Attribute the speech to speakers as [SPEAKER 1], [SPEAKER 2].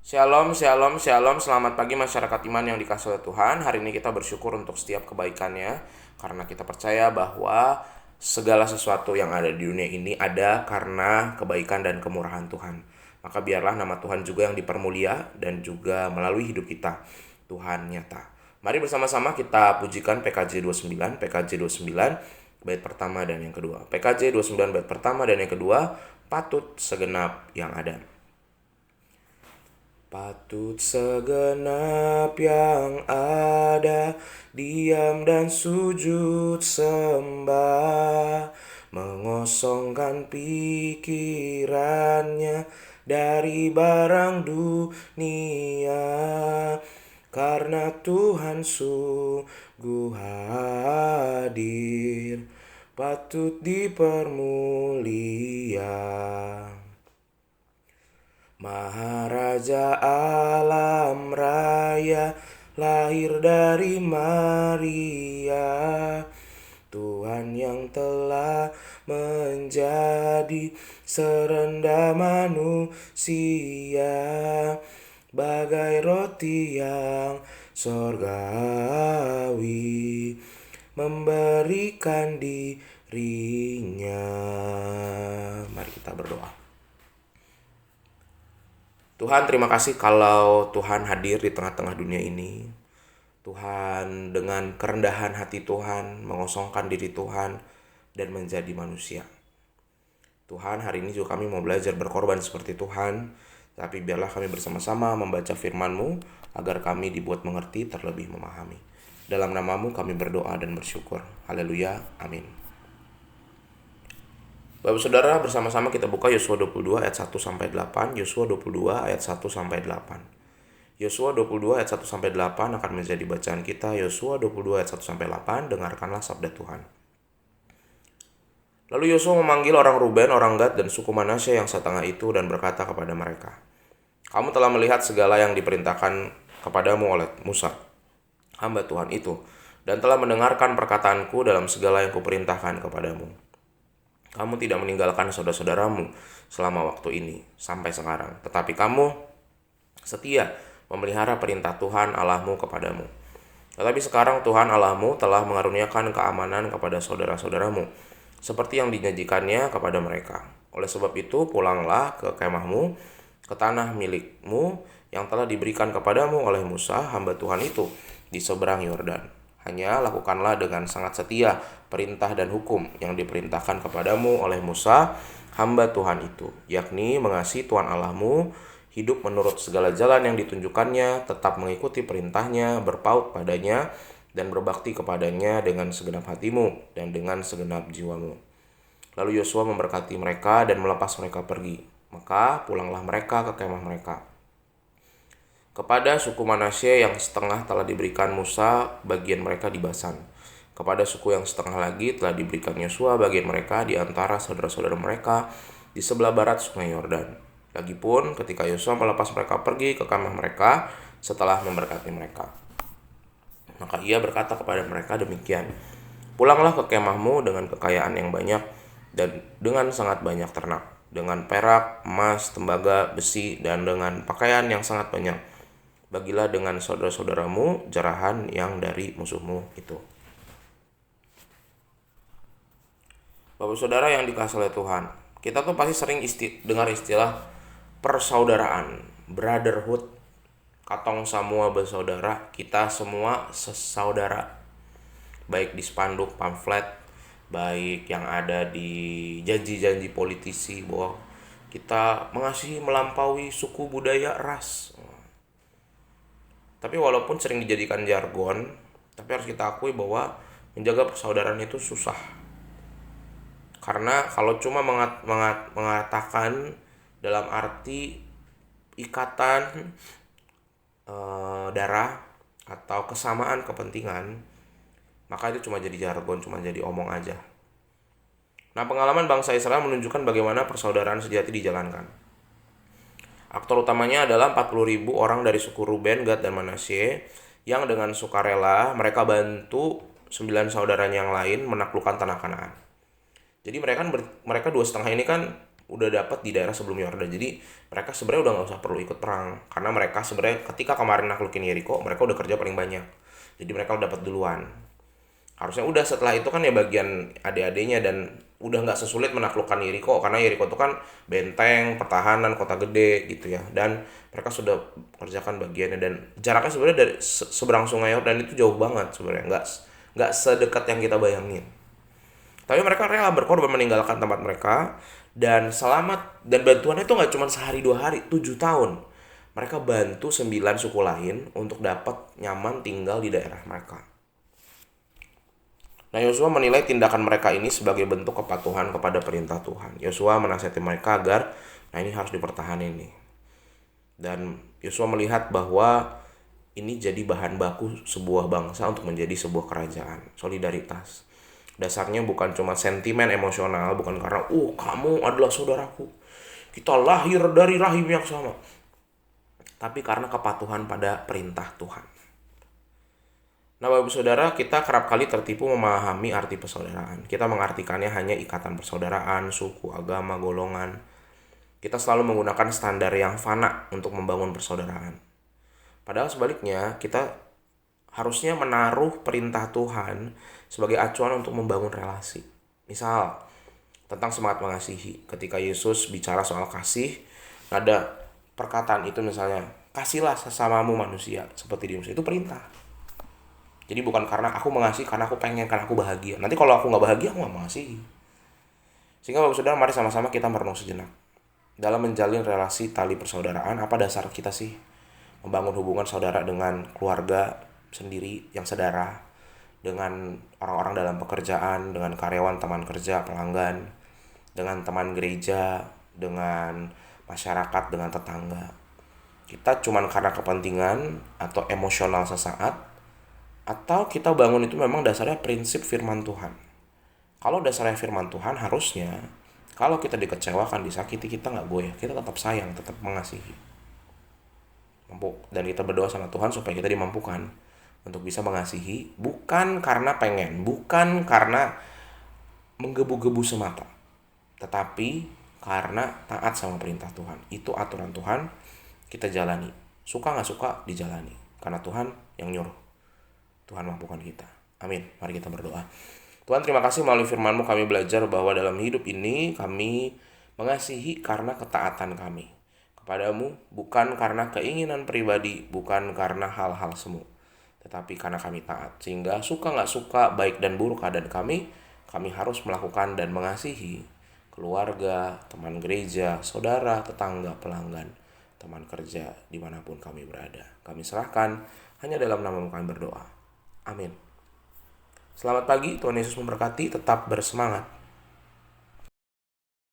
[SPEAKER 1] Shalom, shalom, shalom. Selamat pagi masyarakat iman yang dikasihi oleh Tuhan. Hari ini kita bersyukur untuk setiap kebaikannya karena kita percaya bahwa segala sesuatu yang ada di dunia ini ada karena kebaikan dan kemurahan Tuhan. Maka biarlah nama Tuhan juga yang dipermulia dan juga melalui hidup kita Tuhan nyata. Mari bersama-sama kita pujikan PKJ 29, PKJ 29 bait pertama dan yang kedua. PKJ 29 bait pertama dan yang kedua, patut segenap yang ada. Patut segenap yang ada, diam dan sujud sembah, mengosongkan pikirannya dari barang dunia, karena Tuhan sungguh hadir, patut dipermulia. Maharaja alam raya, lahir dari Maria, Tuhan yang telah menjadi serendah manusia, bagai roti yang sorgawi, memberikan dirinya. Mari kita berdoa. Tuhan, terima kasih kalau Tuhan hadir di tengah-tengah dunia ini. Tuhan dengan kerendahan hati Tuhan mengosongkan diri Tuhan dan menjadi manusia. Tuhan, hari ini juga kami mau belajar berkorban seperti Tuhan, tapi biarlah kami bersama-sama membaca firman-Mu agar kami dibuat mengerti terlebih memahami. Dalam nama-Mu kami berdoa dan bersyukur. Haleluya. Amin. Bapak Saudara, bersama-sama kita buka Yosua 22 ayat 1 sampai 8. Yosua 22 ayat 1 sampai 8. Yosua 22 ayat 1 sampai 8 akan menjadi bacaan kita. Yosua 22 ayat 1 sampai 8. Dengarkanlah sabda Tuhan. Lalu Yosua memanggil orang Ruben, orang Gad, dan suku Manasye yang setengah itu dan berkata kepada mereka, "Kamu telah melihat segala yang diperintahkan kepadamu oleh Musa, hamba Tuhan itu, dan telah mendengarkan perkataanku dalam segala yang kuperintahkan kepadamu. Kamu tidak meninggalkan saudara-saudaramu selama waktu ini sampai sekarang, tetapi kamu setia memelihara perintah Tuhan Allahmu kepadamu. Tetapi sekarang Tuhan Allahmu telah mengaruniakan keamanan kepada saudara-saudaramu, seperti yang dijanjikannya kepada mereka. Oleh sebab itu, pulanglah ke kemahmu, ke tanah milikmu yang telah diberikan kepadamu oleh Musa, hamba Tuhan itu, di seberang Yordan. Hanya lakukanlah dengan sangat setia perintah dan hukum yang diperintahkan kepadamu oleh Musa, hamba Tuhan itu, yakni mengasihi Tuhan Allahmu, hidup menurut segala jalan yang ditunjukkannya, tetap mengikuti perintahnya, berpaut padanya, dan berbakti kepadanya dengan segenap hatimu dan dengan segenap jiwamu." Lalu Yosua memberkati mereka dan melepas mereka pergi. Maka pulanglah mereka ke kemah mereka. Kepada suku Manasye yang setengah telah diberikan Musa bagian mereka di Basan. Kepada suku yang setengah lagi telah diberikan Yosua bagian mereka di antara saudara-saudara mereka di sebelah barat sungai Yordan. Lagipun ketika Yosua melepas mereka pergi ke kemah mereka setelah memberkati mereka, maka ia berkata kepada mereka demikian, "Pulanglah ke kemahmu dengan kekayaan yang banyak dan dengan sangat banyak ternak, dengan perak, emas, tembaga, besi, dan dengan pakaian yang sangat banyak. Bagilah dengan saudara-saudaramu jarahan yang dari musuhmu itu." Bapak Saudara yang dikasihi oleh Tuhan, kita tuh pasti sering dengar istilah persaudaraan, brotherhood, katong semua bersaudara, kita semua sesaudara. Baik di spanduk, pamflet, baik yang ada di janji-janji politisi bahwa kita mengasihi melampaui suku, budaya, ras. Tapi walaupun sering dijadikan jargon, tapi harus kita akui bahwa menjaga persaudaraan itu susah. Karena kalau cuma mengatakan dalam arti ikatan darah atau kesamaan kepentingan, maka itu cuma jadi jargon, cuma jadi omong aja. Nah, pengalaman bangsa Israel menunjukkan bagaimana persaudaraan sejati dijalankan. Aktor utamanya adalah 40.000 orang dari suku Ruben, Gad, dan Manasye yang dengan sukarela mereka bantu 9 saudaranya yang lain menaklukkan tanah Kanaan. Jadi mereka 2,5 ini kan udah dapat di daerah sebelum Yordan. Jadi mereka sebenarnya udah nggak usah perlu ikut perang, karena mereka sebenarnya ketika kemarin naklukin Yeriko mereka udah kerja paling banyak. Jadi mereka udah dapat duluan. Harusnya udah setelah itu kan ya bagian adik-adiknya, dan udah nggak sesulit menaklukkan Yeriko, karena Yeriko itu kan benteng pertahanan kota gede gitu ya, dan mereka sudah kerjakan bagiannya, dan jaraknya sebenarnya dari seberang sungai Yordan itu jauh banget sebenarnya, nggak sedekat yang kita bayangin. Tapi mereka rela berkorban meninggalkan tempat mereka dan selamat, dan bantuannya itu nggak cuma sehari 2 hari, 7 tahun. Mereka bantu 9 suku lain untuk dapat nyaman tinggal di daerah mereka. Nah, Yosua menilai tindakan mereka ini sebagai bentuk kepatuhan kepada perintah Tuhan. Yosua menasihati mereka agar, ini harus dipertahankan nih. Dan Yosua melihat bahwa ini jadi bahan baku sebuah bangsa untuk menjadi sebuah kerajaan. Solidaritas. Dasarnya bukan cuma sentimen emosional, bukan karena kamu adalah saudaraku, kita lahir dari rahim yang sama, tapi karena kepatuhan pada perintah Tuhan. Nah, Bapak Saudara, kita kerap kali tertipu memahami arti persaudaraan. Kita mengartikannya hanya ikatan persaudaraan, suku, agama, golongan. Kita selalu menggunakan standar yang fana untuk membangun persaudaraan. Padahal sebaliknya, kita harusnya menaruh perintah Tuhan sebagai acuan untuk membangun relasi. Misal, tentang semangat mengasihi. Ketika Yesus bicara soal kasih, ada perkataan itu misalnya, kasihlah sesamamu manusia seperti dirimu. Itu perintah. Jadi bukan karena aku mengasihi, karena aku pengen, karena aku bahagia. Nanti kalau aku nggak bahagia, aku nggak mengasihi. Sehingga Bapak Saudara, mari sama-sama kita merenung sejenak. Dalam menjalin relasi tali persaudaraan, apa dasar kita sih? Membangun hubungan saudara dengan keluarga sendiri yang sedara, dengan orang-orang dalam pekerjaan, dengan karyawan, teman kerja, pelanggan, dengan teman gereja, dengan masyarakat, dengan tetangga. Kita cuman karena kepentingan atau emosional sesaat, atau kita bangun itu memang dasarnya prinsip firman Tuhan. Kalau dasarnya firman Tuhan, harusnya kalau kita dikecewakan, disakiti, kita nggak goyah, kita tetap sayang, tetap mengasihi. Dan kita berdoa sama Tuhan supaya kita dimampukan untuk bisa mengasihi, bukan karena pengen, bukan karena menggebu-gebu semata, tetapi karena taat sama perintah Tuhan. Itu aturan Tuhan, kita jalani. Suka nggak suka, dijalani. Karena Tuhan yang nyuruh. Tuhan mampukan kita. Amin. Mari kita berdoa. Tuhan, terima kasih melalui firman-Mu kami belajar bahwa dalam hidup ini kami mengasihi karena ketaatan kami kepadamu, bukan karena keinginan pribadi, bukan karena hal-hal semu, tetapi karena kami taat. Sehingga suka nggak suka, baik dan buruk keadaan kami harus melakukan dan mengasihi keluarga, teman gereja, saudara, tetangga, pelanggan, teman kerja, dimanapun kami berada. Kami serahkan, hanya dalam nama-Mu kami berdoa. Amin. Selamat pagi, Tuhan Yesus memberkati, tetap bersemangat.